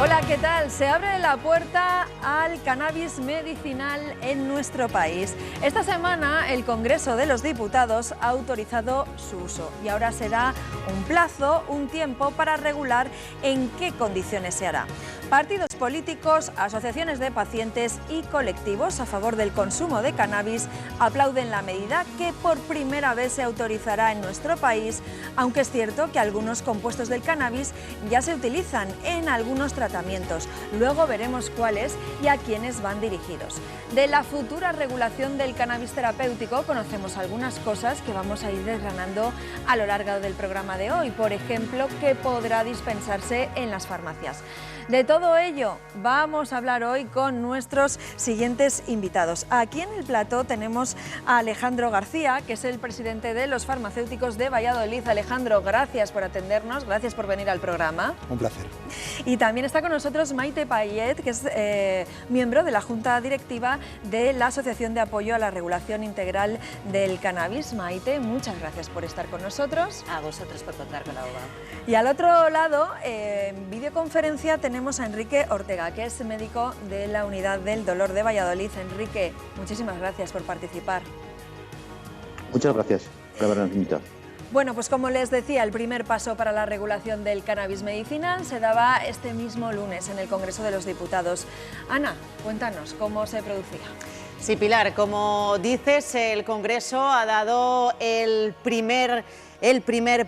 Hola, ¿qué tal? Se abre la puerta al cannabis medicinal en nuestro país. Esta semana el Congreso de los Diputados ha autorizado su uso y ahora se da un plazo, un tiempo para regular en qué condiciones se hará. Partidos políticos, asociaciones de pacientes y colectivos a favor del consumo de cannabis aplauden la medida que por primera vez se autorizará en nuestro país, aunque es cierto que algunos compuestos del cannabis ya se utilizan en algunos tratamientos. Luego veremos cuáles y a quiénes van dirigidos. De la futura regulación del cannabis terapéutico conocemos algunas cosas que vamos a ir desgranando a lo largo del programa de hoy. Por ejemplo, que podrá dispensarse en las farmacias. De todo ello vamos a hablar hoy con nuestros siguientes invitados. Aquí en el plató tenemos a Alejandro García, que es el presidente de los farmacéuticos de Valladolid. Alejandro, gracias por atendernos, gracias por venir al programa. Un placer. Y también está con nosotros Maite Payet, que es miembro de la Junta Directiva de la Asociación de Apoyo a la Regulación Integral del Cannabis. Maite, muchas gracias por estar con nosotros. A vosotros por contar con la UBA. Y al otro lado, en videoconferencia, tenemos a Enrique Ortega, que es médico de la Unidad del Dolor de Valladolid. Enrique, muchísimas gracias por participar. Muchas gracias por habernos invitado. Bueno, pues como les decía, el primer paso para la regulación del cannabis medicinal se daba este mismo lunes en el Congreso de los Diputados. Ana, cuéntanos cómo se producía. Sí, Pilar, como dices, el Congreso ha dado el primer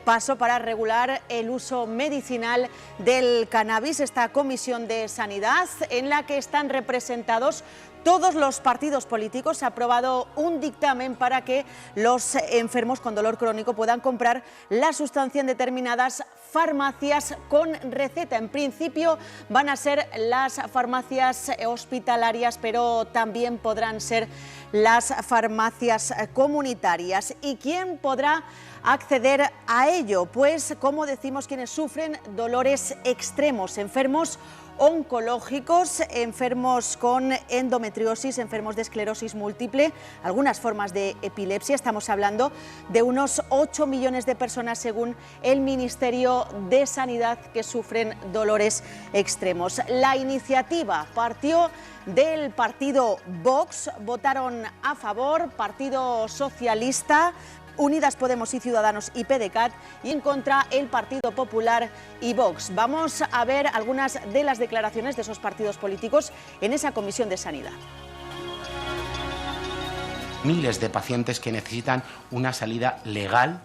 paso para regular el uso medicinal del cannabis, esta Comisión de Sanidad en la que están representados todos los partidos políticos. Ha aprobado un dictamen para que los enfermos con dolor crónico puedan comprar la sustancia en determinadas farmacias con receta. En principio van a ser las farmacias hospitalarias, pero también podrán ser las farmacias comunitarias. ¿Y quién podrá acceder a ello? Pues, como decimos, quienes sufren dolores extremos, enfermos oncológicos, enfermos con endometriosis, enfermos de esclerosis múltiple, algunas formas de epilepsia. Estamos hablando de unos 8 millones de personas, según el Ministerio de Sanidad, que sufren dolores extremos. La iniciativa partió del partido Vox, votaron a favor, Partido Socialista, Unidas Podemos y Ciudadanos y PDeCAT, y en contra el Partido Popular y Vox. Vamos a ver algunas de las declaraciones de esos partidos políticos en esa Comisión de Sanidad. Miles de pacientes que necesitan una salida legal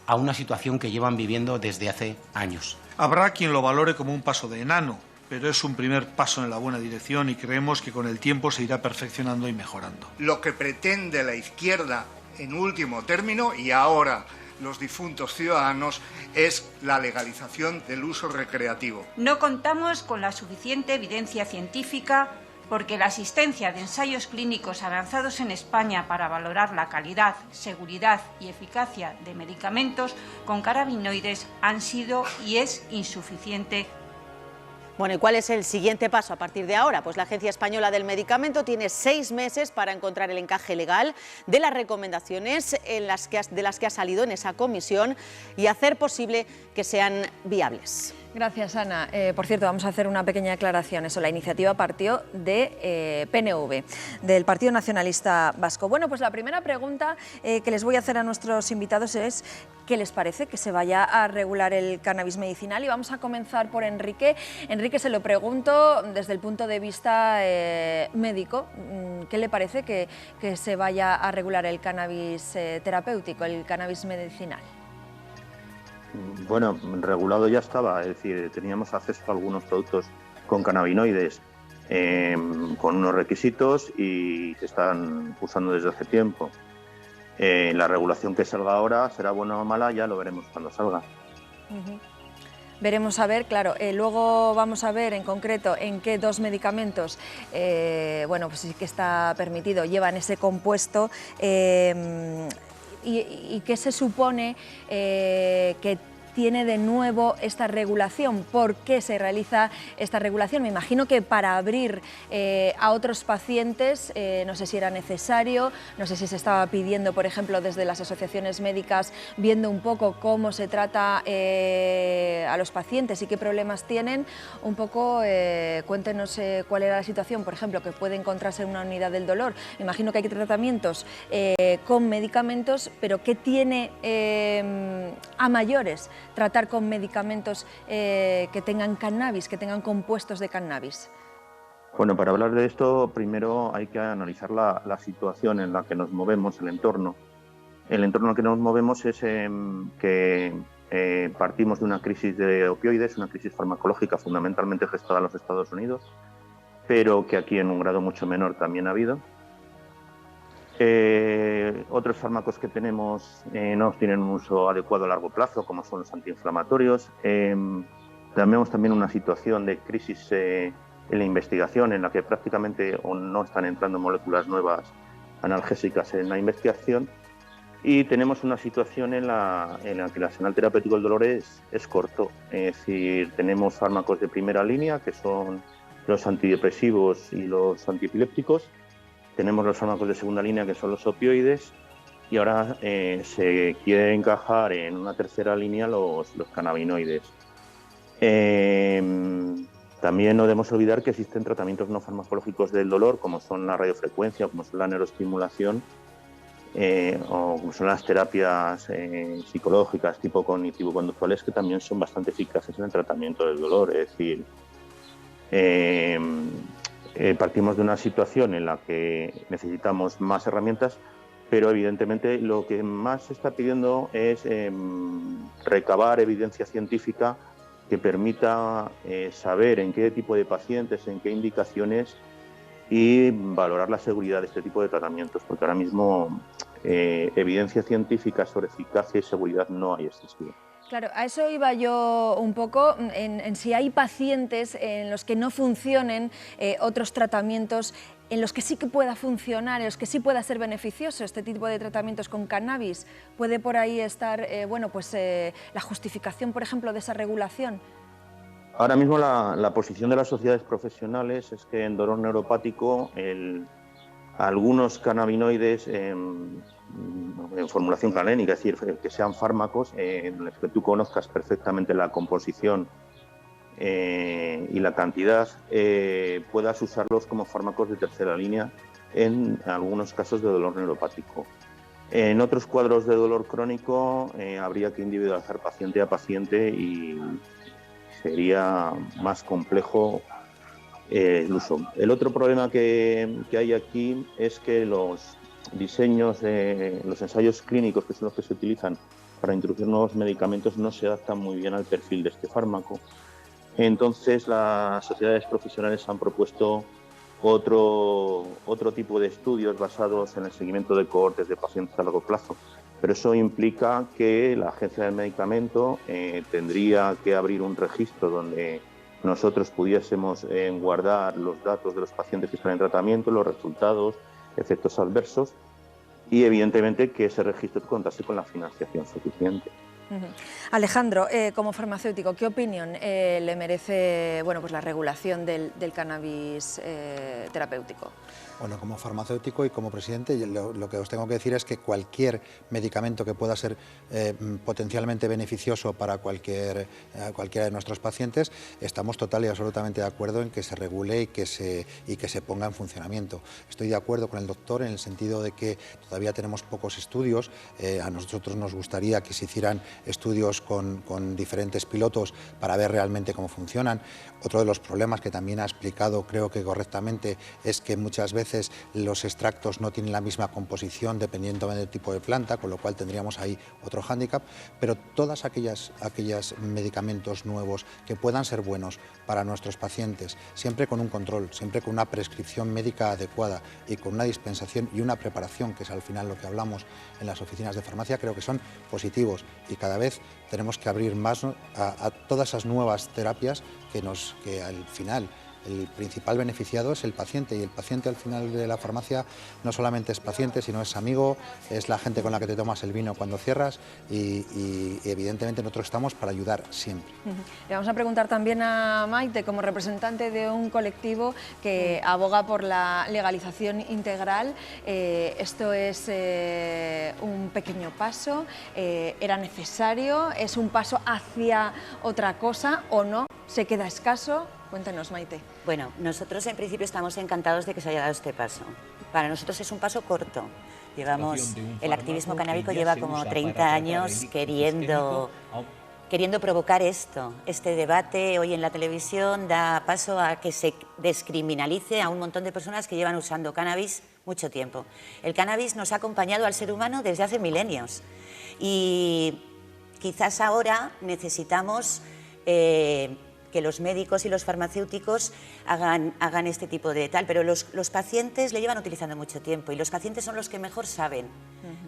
a una situación que llevan viviendo desde hace años. Habrá quien lo valore como un paso de enano, pero es un primer paso en la buena dirección y creemos que con el tiempo se irá perfeccionando y mejorando. Lo que pretende la izquierda en último término, y ahora los difuntos Ciudadanos, es la legalización del uso recreativo. No contamos con la suficiente evidencia científica porque la asistencia de ensayos clínicos avanzados en España para valorar la calidad, seguridad y eficacia de medicamentos con cannabinoides han sido y es insuficiente. Bueno, ¿y cuál es el siguiente paso a partir de ahora? Pues la Agencia Española del Medicamento tiene 6 meses para encontrar el encaje legal de las recomendaciones de las que ha salido en esa comisión y hacer posible que sean viables. Gracias, Ana. Por cierto, vamos a hacer una pequeña aclaración. La iniciativa partió de PNV, del Partido Nacionalista Vasco. Bueno, pues la primera pregunta que les voy a hacer a nuestros invitados es ¿qué les parece que se vaya a regular el cannabis medicinal? Y vamos a comenzar por Enrique. Enrique, se lo pregunto desde el punto de vista médico. ¿Qué le parece que se vaya a regular el cannabis terapéutico, el cannabis medicinal? Bueno, regulado ya estaba, es decir, teníamos acceso a algunos productos con cannabinoides con unos requisitos y se están usando desde hace tiempo. La regulación que salga ahora, será buena o mala, ya lo veremos cuando salga. Veremos a ver, claro, luego vamos a ver en concreto en qué 2 medicamentos, bueno, pues sí que está permitido, llevan ese compuesto y qué se supone que tiene de nuevo esta regulación? ¿Por qué se realiza esta regulación? Me imagino que para abrir a otros pacientes, no sé si era necesario, no sé si se estaba pidiendo, por ejemplo, desde las asociaciones médicas, viendo un poco cómo se trata a los pacientes y qué problemas tienen. Un poco, cuéntenos cuál era la situación, por ejemplo, que puede encontrarse en una unidad del dolor. Me imagino que hay tratamientos con medicamentos, pero ¿qué tiene a mayores tratar con medicamentos que tengan cannabis, que tengan compuestos de cannabis? Bueno, para hablar de esto, primero hay que analizar la situación en la que nos movemos, el entorno. El entorno en el que nos movemos es que partimos de una crisis de opioides, una crisis farmacológica fundamentalmente gestada en los Estados Unidos, pero que aquí en un grado mucho menor también ha habido. Otros fármacos que tenemos no tienen un uso adecuado a largo plazo, como son los antiinflamatorios. Tenemos también una situación de crisis en la investigación, en la que prácticamente no están entrando moléculas nuevas analgésicas en la investigación. Y tenemos una situación en la que el arsenal terapéutico del dolor es corto. Es decir, tenemos fármacos de primera línea, que son los antidepresivos y los antiepilépticos. Tenemos los fármacos de segunda línea, que son los opioides, y ahora se quiere encajar en una tercera línea los cannabinoides. También no debemos olvidar que existen tratamientos no farmacológicos del dolor, como son la radiofrecuencia, como son la neuroestimulación, o como son las terapias psicológicas tipo cognitivo-conductuales, que también son bastante eficaces en el tratamiento del dolor. Es decir, partimos de una situación en la que necesitamos más herramientas, pero evidentemente lo que más se está pidiendo es recabar evidencia científica que permita saber en qué tipo de pacientes, en qué indicaciones, y valorar la seguridad de este tipo de tratamientos, porque ahora mismo evidencia científica sobre eficacia y seguridad no hay excesiva. Claro, a eso iba yo un poco, en si hay pacientes en los que no funcionen otros tratamientos, en los que sí que pueda funcionar, en los que sí pueda ser beneficioso este tipo de tratamientos con cannabis. ¿Puede por ahí estar la justificación, por ejemplo, de esa regulación? Ahora mismo la posición de las sociedades profesionales es que en dolor neuropático algunos cannabinoides en formulación calénica, es decir, que sean fármacos en los que tú conozcas perfectamente la composición y la cantidad, puedas usarlos como fármacos de tercera línea en algunos casos de dolor neuropático. En otros cuadros de dolor crónico habría que individualizar paciente a paciente y sería más complejo el uso. El otro problema que hay aquí es que los diseños, los ensayos clínicos, que son los que se utilizan para introducir nuevos medicamentos, no se adaptan muy bien al perfil de este fármaco. Entonces las sociedades profesionales han propuesto otro tipo de estudios basados en el seguimiento de cohortes de pacientes a largo plazo. Pero eso implica que la Agencia del Medicamento tendría que abrir un registro donde nosotros pudiésemos guardar los datos de los pacientes que están en tratamiento, los resultados, efectos adversos, y evidentemente que ese registro contase con la financiación suficiente. Alejandro, como farmacéutico, ¿qué opinión le merece la regulación del cannabis terapéutico? Bueno, como farmacéutico y como presidente, lo que os tengo que decir es que cualquier medicamento que pueda ser potencialmente beneficioso para cualquiera de nuestros pacientes, estamos total y absolutamente de acuerdo en que se regule y que se ponga en funcionamiento. Estoy de acuerdo con el doctor en el sentido de que todavía tenemos pocos estudios. A nosotros nos gustaría que se hicieran estudios con diferentes pilotos para ver realmente cómo funcionan. Otro de los problemas que también ha explicado, creo que correctamente, es que muchas veces los extractos no tienen la misma composición dependiendo del tipo de planta, con lo cual tendríamos ahí otro hándicap, pero todas aquellos medicamentos nuevos que puedan ser buenos para nuestros pacientes, siempre con un control, siempre con una prescripción médica adecuada y con una dispensación y una preparación, que es al final lo que hablamos en las oficinas de farmacia, creo que son positivos, y cada vez tenemos que abrir más a todas esas nuevas terapias que al final el principal beneficiado es el paciente, y el paciente al final de la farmacia no solamente es paciente, sino es amigo, es la gente con la que te tomas el vino cuando cierras y evidentemente nosotros estamos para ayudar siempre. Le vamos a preguntar también a Maite, como representante de un colectivo que aboga por la legalización integral. Esto es un pequeño paso, era necesario, es un paso hacia otra cosa o no, se queda escaso. Cuéntenos, Maite. Bueno, nosotros en principio estamos encantados de que se haya dado este paso. Para nosotros es un paso corto. Llevamos, el activismo canábico lleva como 30 años queriendo provocar este debate. Hoy en la televisión da paso a que se descriminalice a un montón de personas que llevan usando cannabis mucho tiempo. El cannabis nos ha acompañado al ser humano desde hace milenios y quizás ahora necesitamos que los médicos y los farmacéuticos hagan este tipo de tal, pero los pacientes le llevan utilizando mucho tiempo y los pacientes son los que mejor saben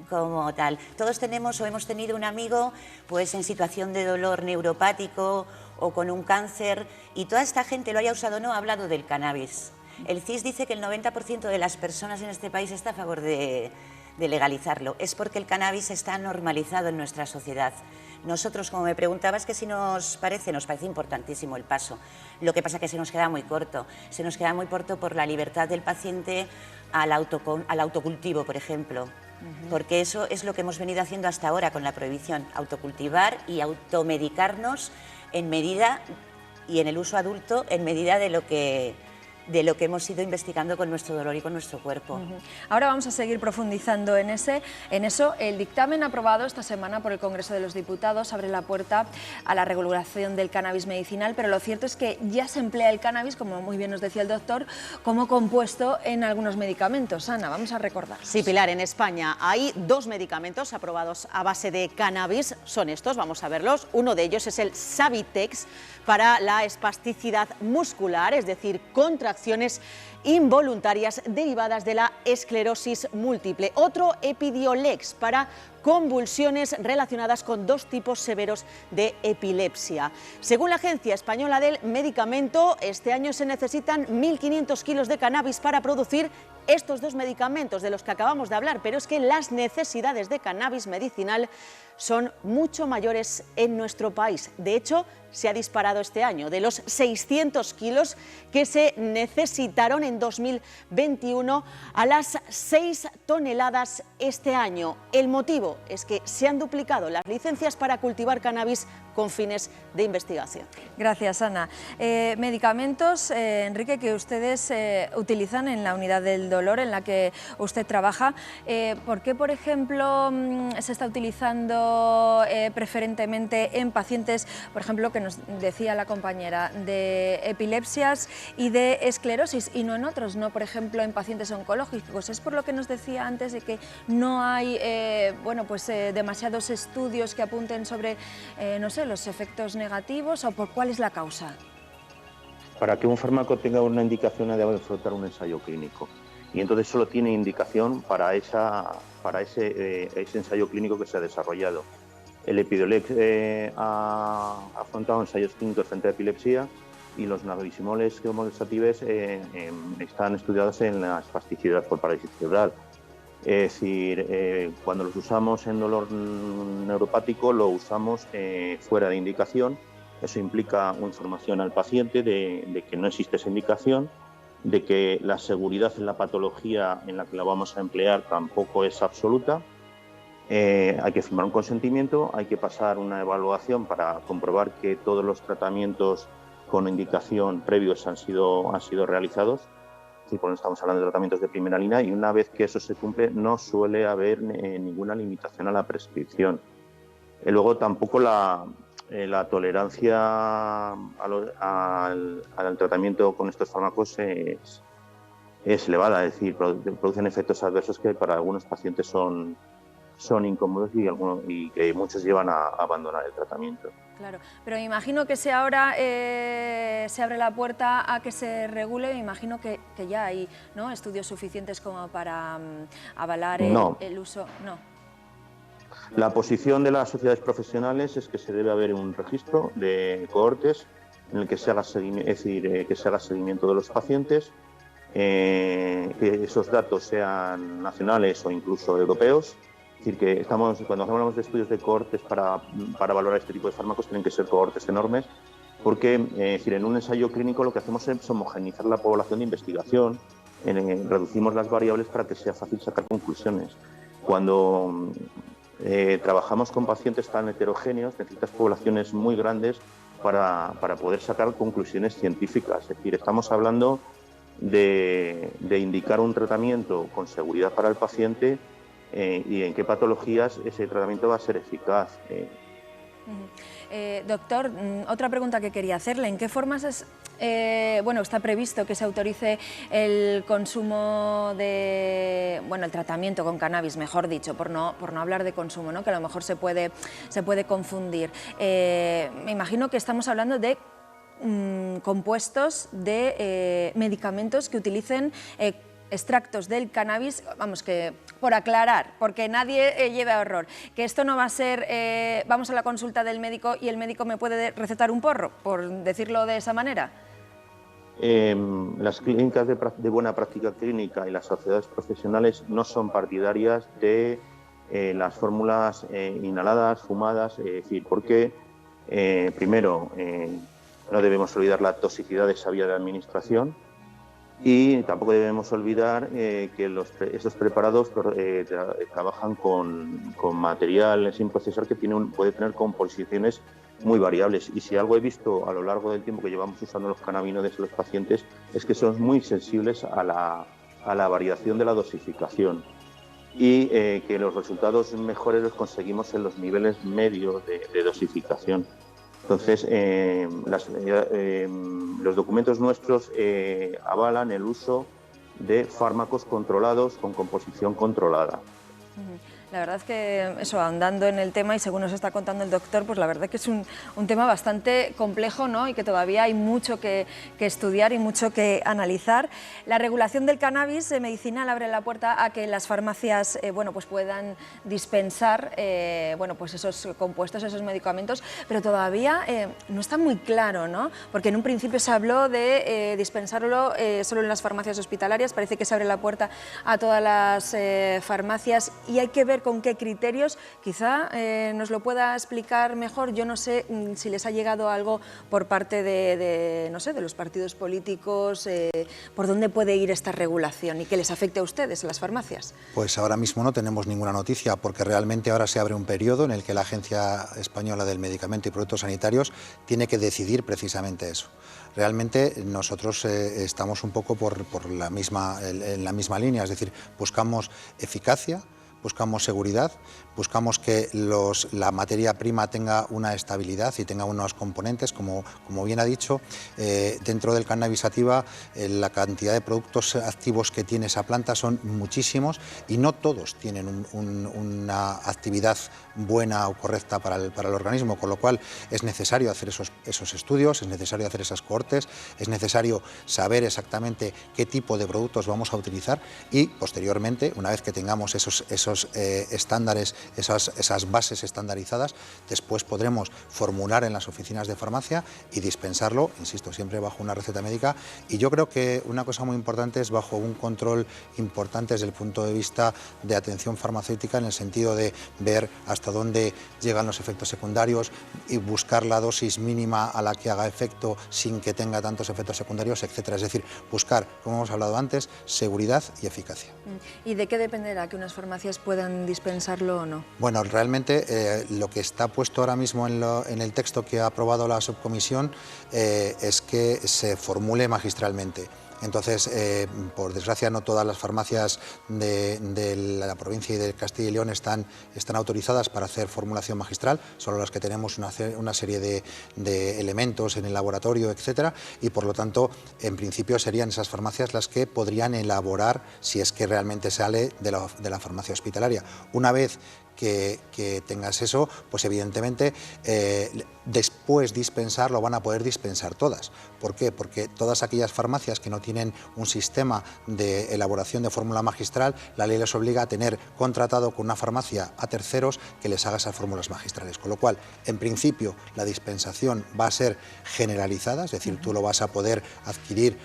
como tal. Todos tenemos o hemos tenido un amigo pues en situación de dolor neuropático o con un cáncer, y toda esta gente, lo haya usado o no, ha hablado del cannabis. El CIS dice que el 90% de las personas en este país está a favor de legalizarlo. Es porque el cannabis está normalizado en nuestra sociedad. Nosotros, como me preguntabas, que si nos parece importantísimo el paso. Lo que pasa es que se nos queda muy corto. Se nos queda muy corto por la libertad del paciente al autocultivo, por ejemplo. Porque eso es lo que hemos venido haciendo hasta ahora con la prohibición. Autocultivar y automedicarnos en medida, y en el uso adulto, en medida de lo que hemos ido investigando con nuestro dolor y con nuestro cuerpo. Ahora vamos a seguir profundizando en eso. El dictamen aprobado esta semana por el Congreso de los Diputados abre la puerta a la regulación del cannabis medicinal, pero lo cierto es que ya se emplea el cannabis, como muy bien nos decía el doctor, como compuesto en algunos medicamentos. Ana, vamos a recordar. Sí, Pilar, en España hay 2 medicamentos aprobados a base de cannabis. Son estos, vamos a verlos. Uno de ellos es el Savitex para la espasticidad muscular, es decir, contracciones involuntarias derivadas de la esclerosis múltiple. Otro, Epidiolex, para convulsiones relacionadas con 2 tipos severos de epilepsia. Según la Agencia Española del Medicamento, este año se necesitan 1.500 kilos de cannabis para producir estos 2 medicamentos de los que acabamos de hablar, pero es que las necesidades de cannabis medicinal son mucho mayores en nuestro país. De hecho, se ha disparado este año. De los 600 kilos que se necesitaron en 2021 a las 6 toneladas este año. El motivo es que se han duplicado las licencias para cultivar cannabis con fines de investigación. Gracias, Ana. Medicamentos, Enrique, que ustedes utilizan en la unidad del dolor en la que usted trabaja. ¿Por qué, por ejemplo, se está utilizando preferentemente en pacientes, por ejemplo, que nos decía la compañera, de epilepsias y de esclerosis, y no en otros, no, por ejemplo, en pacientes oncológicos? Es por lo que nos decía antes de que no hay demasiados estudios que apunten sobre, no sé, los efectos negativos, o por cuál es la causa. Para que un fármaco tenga una indicación ha de afrontar un ensayo clínico, y entonces solo tiene indicación para ese ensayo clínico que se ha desarrollado. El Epidiolex ha afrontado ensayos clínicos frente a epilepsia, y los nabisimoles homeostatives están estudiados en la espasticidad por parálisis cerebral. Es decir, cuando los usamos en dolor neuropático, lo usamos fuera de indicación. Eso implica una información al paciente de que no existe esa indicación, de que la seguridad en la patología en la que la vamos a emplear tampoco es absoluta. Hay que firmar un consentimiento, hay que pasar una evaluación para comprobar que todos los tratamientos con indicación previos han sido realizados. Sí, porque estamos hablando de tratamientos de primera línea, y una vez que eso se cumple no suele haber ninguna limitación a la prescripción. Luego tampoco la tolerancia al tratamiento con estos fármacos es elevada, es decir, producen efectos adversos que para algunos pacientes son incómodos y que muchos llevan a abandonar el tratamiento. Claro, pero me imagino que si ahora se abre la puerta a que se regule, me imagino que ya hay, ¿no?, estudios suficientes como para avalar el uso. No. La posición de las sociedades profesionales es que se debe haber un registro de cohortes en el que se haga seguimiento, es decir, que se haga seguimiento de los pacientes, que esos datos sean nacionales o incluso europeos. Es decir, que cuando hablamos de estudios de cohortes para valorar este tipo de fármacos, tienen que ser cohortes enormes, porque es decir, en un ensayo clínico lo que hacemos es homogeneizar la población de investigación, reducimos las variables para que sea fácil sacar conclusiones. Cuando trabajamos con pacientes tan heterogéneos, necesitas poblaciones muy grandes para poder sacar conclusiones científicas. Es decir, estamos hablando de indicar un tratamiento con seguridad para el paciente y en qué patologías ese tratamiento va a ser eficaz. Doctor, otra pregunta que quería hacerle, ¿en qué formas está previsto que se autorice el consumo de, el tratamiento con cannabis, mejor dicho, por no hablar de consumo, ¿no? Que a lo mejor se puede confundir? Me imagino que estamos hablando de compuestos de medicamentos que utilicen extractos del cannabis, vamos, que por aclarar, porque nadie lleve a horror, que esto no va a ser, vamos a la consulta del médico y el médico me puede recetar un porro, por decirlo de esa manera. Las clínicas de buena práctica clínica y las sociedades profesionales no son partidarias de las fórmulas inhaladas, fumadas, es decir, porque primero no debemos olvidar la toxicidad de esa vía de administración. Y tampoco debemos olvidar que esos preparados trabajan con material sin procesar que puede tener composiciones muy variables. Y si algo he visto a lo largo del tiempo que llevamos usando los cannabinoides en los pacientes es que son muy sensibles a la variación de la dosificación y que los resultados mejores los conseguimos en los niveles medios de dosificación. Entonces, los documentos nuestros avalan el uso de fármacos controlados con composición controlada. La verdad es que eso, andando en el tema y según nos está contando el doctor, pues la verdad que es un tema bastante complejo, ¿no? Y que todavía hay mucho que estudiar y mucho que analizar. La regulación del cannabis medicinal abre la puerta a que las farmacias pues puedan dispensar pues esos compuestos, esos medicamentos, pero todavía no está muy claro, ¿no? Porque en un principio se habló de dispensarlo solo en las farmacias hospitalarias, parece que se abre la puerta a todas las farmacias y hay que ver con qué criterios. Quizá nos lo pueda explicar mejor. Yo no sé si les ha llegado algo por parte de los partidos políticos, por dónde puede ir esta regulación y que les afecte a ustedes, a las farmacias. Pues ahora mismo no tenemos ninguna noticia, porque realmente ahora se abre un periodo en el que la Agencia Española del Medicamento y Productos Sanitarios tiene que decidir precisamente eso. Realmente nosotros estamos un poco en la misma línea, es decir, buscamos eficacia, buscamos seguridad, buscamos que la materia prima tenga una estabilidad y tenga unos componentes, como bien ha dicho, dentro del cannabis sativa la cantidad de productos activos que tiene esa planta son muchísimos y no todos tienen una actividad buena o correcta para el organismo, con lo cual es necesario hacer esos estudios, es necesario hacer esas cohortes, es necesario saber exactamente qué tipo de productos vamos a utilizar y posteriormente, una vez que tengamos esos estándares, esas bases estandarizadas, después podremos formular en las oficinas de farmacia y dispensarlo, insisto, siempre bajo una receta médica. Y yo creo que una cosa muy importante es bajo un control importante desde el punto de vista de atención farmacéutica, en el sentido de ver hasta dónde llegan los efectos secundarios y buscar la dosis mínima a la que haga efecto sin que tenga tantos efectos secundarios, etcétera. Es decir, buscar, como hemos hablado antes, seguridad y eficacia. ¿Y de qué dependerá que unas farmacias puedan dispensarlo o no? Bueno, realmente lo que está puesto ahora mismo en el texto que ha aprobado la subcomisión es que se formule magistralmente. Entonces, por desgracia, no todas las farmacias de la provincia y de Castilla y León están autorizadas para hacer formulación magistral, solo las que tenemos una serie de elementos en el laboratorio, etcétera, y por lo tanto, en principio serían esas farmacias las que podrían elaborar, si es que realmente sale de la farmacia hospitalaria. Una vez que tengas eso, pues evidentemente después dispensar lo van a poder dispensar todas. ¿Por qué? Porque todas aquellas farmacias que no tienen un sistema de elaboración de fórmula magistral, la ley les obliga a tener contratado con una farmacia a terceros que les haga esas fórmulas magistrales. Con lo cual, en principio, la dispensación va a ser generalizada, es decir, tú lo vas a poder adquirir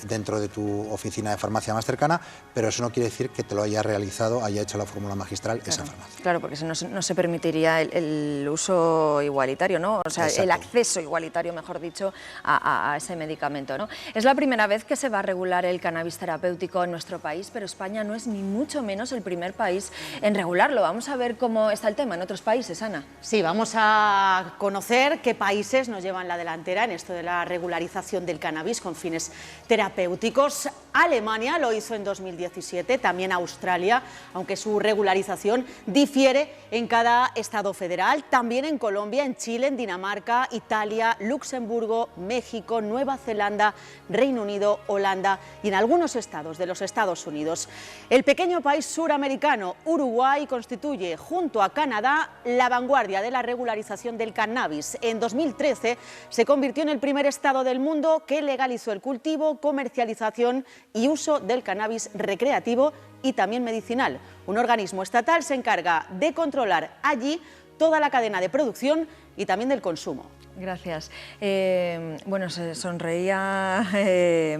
dentro de tu oficina de farmacia más cercana, pero eso no quiere decir que te lo haya realizado, haya hecho la fórmula magistral esa farmacia. Claro, porque si no, no se permitiría el uso igualitario, ¿no? O sea, el acceso igualitario, mejor dicho, a ese medicamento, ¿no? Es la primera vez que se va a regular el cannabis terapéutico en nuestro país, pero España no es ni mucho menos el primer país en regularlo. Vamos a ver cómo está el tema en otros países, Ana. Sí, vamos a conocer qué países nos llevan la delantera en esto de la regularización del cannabis con fines terapéuticos. Alemania lo hizo en 2017, también Australia, aunque su regularización difiere en cada estado federal, también en Colombia, en Chile, en Dinamarca, Italia, Luxemburgo, México, Nueva Zelanda, Reino Unido, Holanda y en algunos estados de los Estados Unidos. El pequeño país suramericano, Uruguay, constituye junto a Canadá la vanguardia de la regularización del cannabis. En 2013 se convirtió en el primer estado del mundo que legalizó el cultivo, comercialización y uso del cannabis recreativo y también medicinal. Un organismo estatal se encarga de controlar allí toda la cadena de producción y también del consumo. Gracias. Bueno, se sonreía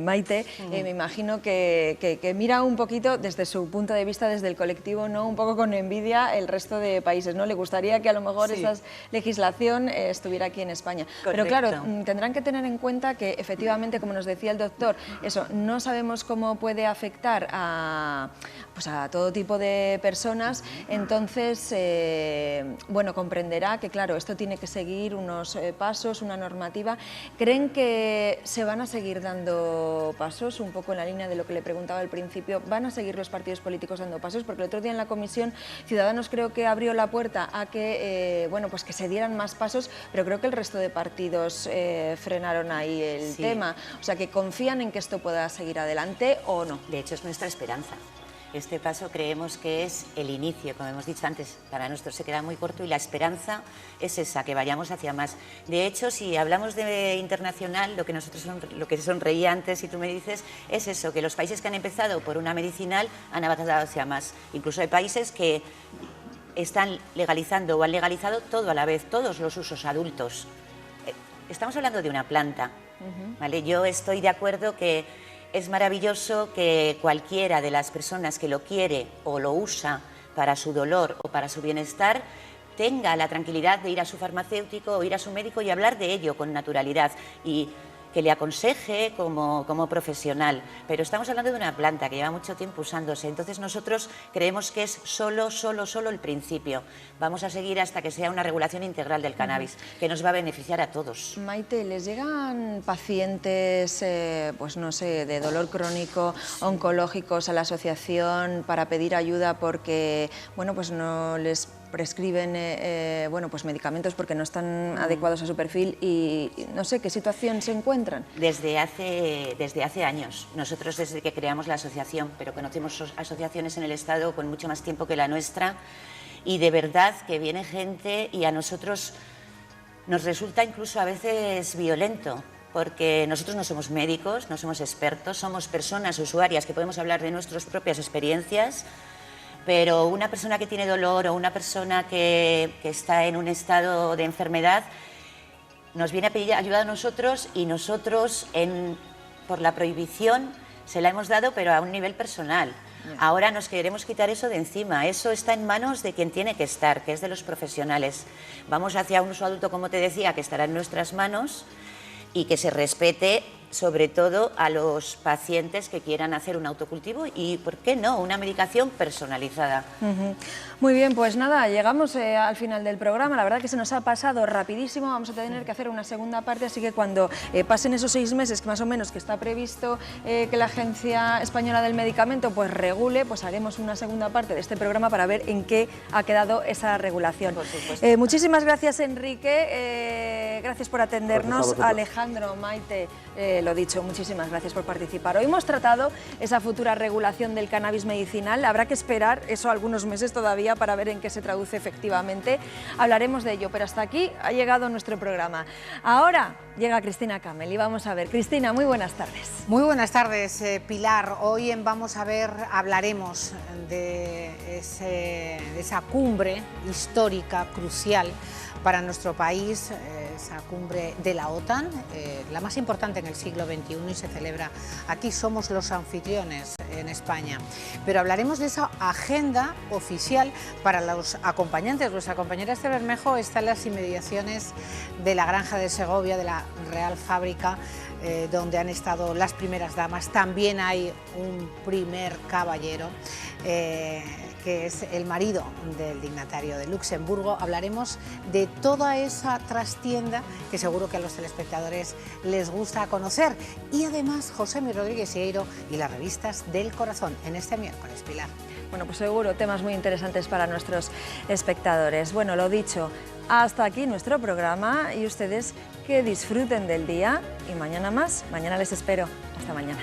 Maite, me imagino que mira un poquito desde su punto de vista, desde el colectivo, ¿no? Un poco con envidia el resto de países, ¿no? Le gustaría que a lo mejor esa legislación estuviera aquí en España. Correcto. Pero claro, tendrán que tener en cuenta que efectivamente, como nos decía el doctor, eso, no sabemos cómo puede afectar a todo tipo de personas, entonces, bueno, comprenderá que, claro, esto tiene que seguir unos pasos, una normativa. ¿Creen que se van a seguir dando pasos, un poco en la línea de lo que le preguntaba al principio? ¿Van a seguir los partidos políticos dando pasos? Porque el otro día en la comisión Ciudadanos creo que abrió la puerta a que, bueno, pues que se dieran más pasos, pero creo que el resto de partidos frenaron ahí el tema. O sea, que confían en que esto pueda seguir adelante o no. De hecho, es nuestra esperanza. Este paso creemos que es el inicio, como hemos dicho antes, para nosotros se queda muy corto y la esperanza es esa, que vayamos hacia más. De hecho, si hablamos de internacional, lo que sonreía antes, si tú me dices, es eso, que los países que han empezado por una medicinal han avanzado hacia más. Incluso hay países que están legalizando o han legalizado todo a la vez, todos los usos adultos. Estamos hablando de una planta, ¿vale? Yo estoy de acuerdo que es maravilloso que cualquiera de las personas que lo quiere o lo usa para su dolor o para su bienestar tenga la tranquilidad de ir a su farmacéutico o ir a su médico y hablar de ello con naturalidad y que le aconseje como profesional. Pero estamos hablando de una planta que lleva mucho tiempo usándose, entonces nosotros creemos que es solo el principio. Vamos a seguir hasta que sea una regulación integral del cannabis, que nos va a beneficiar a todos. Maite, ¿les llegan pacientes, pues no sé, de dolor crónico, oncológicos a la asociación para pedir ayuda porque, bueno, pues no les prescriben bueno, pues medicamentos porque no están adecuados a su perfil y no sé qué situación se encuentran? Desde hace años. Nosotros desde que creamos la asociación, pero conocemos asociaciones en el Estado con mucho más tiempo que la nuestra y de verdad que viene gente y a nosotros nos resulta incluso a veces violento, porque nosotros no somos médicos, no somos expertos, somos personas usuarias que podemos hablar de nuestras propias experiencias. Pero una persona que tiene dolor o una persona que está en un estado de enfermedad nos viene a pedir ayuda a nosotros y nosotros, por la prohibición, se la hemos dado, pero a un nivel personal. Ahora nos queremos quitar eso de encima. Eso está en manos de quien tiene que estar, que es de los profesionales. Vamos hacia un uso adulto, como te decía, que estará en nuestras manos y que se respete sobre todo a los pacientes que quieran hacer un autocultivo y, ¿por qué no?, una medicación personalizada. Muy bien, pues nada, llegamos al final del programa. La verdad que se nos ha pasado rapidísimo. Vamos a tener que hacer una segunda parte, así que cuando pasen esos 6 meses, que más o menos que está previsto que la Agencia Española del Medicamento pues regule, pues haremos una segunda parte de este programa para ver en qué ha quedado esa regulación. Por supuesto. Muchísimas gracias, Enrique. gracias por atendernos. Alejandro, Maite, lo dicho, muchísimas gracias por participar. Hoy hemos tratado esa futura regulación del cannabis medicinal. Habrá que esperar eso algunos meses todavía para ver en qué se traduce efectivamente. Hablaremos de ello, pero hasta aquí ha llegado nuestro programa. Ahora llega Cristina Camel y vamos a ver. Cristina, muy buenas tardes. Muy buenas tardes, Pilar. Hoy en Vamos a ver hablaremos de esa cumbre histórica, crucial para nuestro país, esa cumbre de la OTAN, la más importante en el siglo XXI y se celebra aquí. Somos los anfitriones en España. Pero hablaremos de esa agenda oficial para los acompañantes. Nuestra compañera Esther Bermejo está en las inmediaciones de la Granja de Segovia, de la Real Fábrica, donde han estado las primeras damas. También hay un primer caballero, que es el marido del dignatario de Luxemburgo. Hablaremos de toda esa trastienda que seguro que a los telespectadores les gusta conocer. Y además, Josemi Rodríguez Sieiro y las revistas del corazón en este miércoles, Pilar. Bueno, pues seguro, temas muy interesantes para nuestros espectadores. Bueno, lo dicho, hasta aquí nuestro programa y ustedes que disfruten del día y mañana más. Mañana les espero. Hasta mañana.